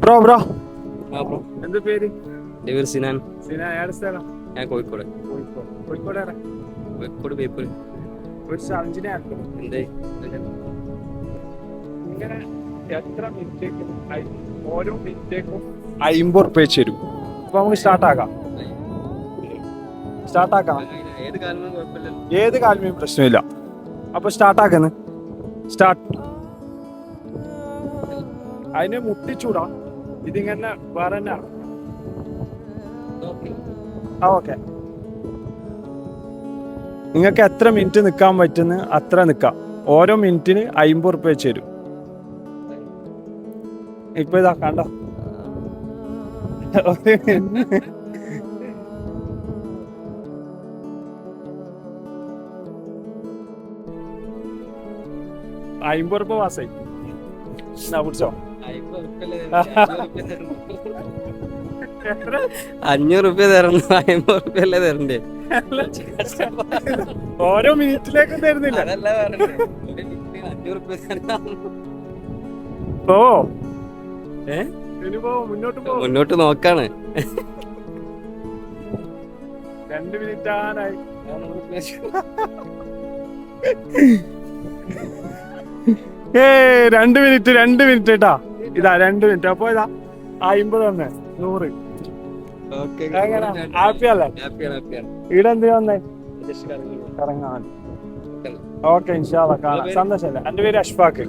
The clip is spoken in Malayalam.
ബ്രോ ബ്രോ ആ ബ്രോ, എന്ത് പേര്? എൻ്റെ പേര് സിനാൻ. ഏത് സ്ഥലം? ഞാൻ കോഴിക്കോട്. കോഴിക്കോട് കോഴിക്കോട് പേപ്പർ. ഒരു ചലഞ്ചിനെ എന്തേ? ഇങ്ങനെ എത്ര മിനിറ്റേക്കും ഓരോ മിനിറ്റേക്കും 50 ഉറുപ്പ്യ വെച്ച് തരും. അപ്പൊ നമുക്ക് സ്റ്റാർട്ടാക്കാം. ഏത് കാലം കുഴപ്പമില്ല. ഏത് കാലമേയും പ്രശ്നമില്ല. അപ്പൊ സ്റ്റാർട്ടാക്കുന്നു. സ്റ്റാർട്ട്. അതിനെ മുട്ടിച്ചൂടാ, ഇതിങ്ങനെ വേറെ തന്നെ. ഓക്കെ, നിങ്ങൾക്ക് എത്ര മിനിറ്റ് നിൽക്കാൻ പറ്റുന്ന അത്ര നിൽക്കാം. ഓരോ മിനിറ്റിന് 50 ഉറുപ്പ്യ വെച്ച് തരും. ഇപ്പൊ ഇതാ കണ്ടോ, $50 പാസ്സായി. എന്നാ പിടിച്ചോ. 500 റുപ്യ തരണം, 50 റുപ്യ അല്ലേ തരണ്ടേ? ഓരോ മിനിറ്റിലേക്കും തരുന്നില്ല. അതല്ല പറഞ്ഞത്, 500 റുപ്യ തരണം. ഓ ഇനിയിപ്പോ മുന്നോട്ട് നോക്കാണ്. 2 മിനിറ്റ് ആനായി. 2 മിനിറ്റ് കേട്ടാ. ഇതാ 2 മിനിറ്റ്. അപ്പൊ ഇതാ 50 തന്നെ 100. ഹാപ്പി അല്ലേ? ഇവിടെ എന്തിനാ വന്നേ? കറങ്ങാൻ. ഓക്കെ, ഇൻഷാ അല്ലാ കാണാം. സന്തോഷല്ലേ? എന്റെ പേര് അഷ്ഫാഖ്.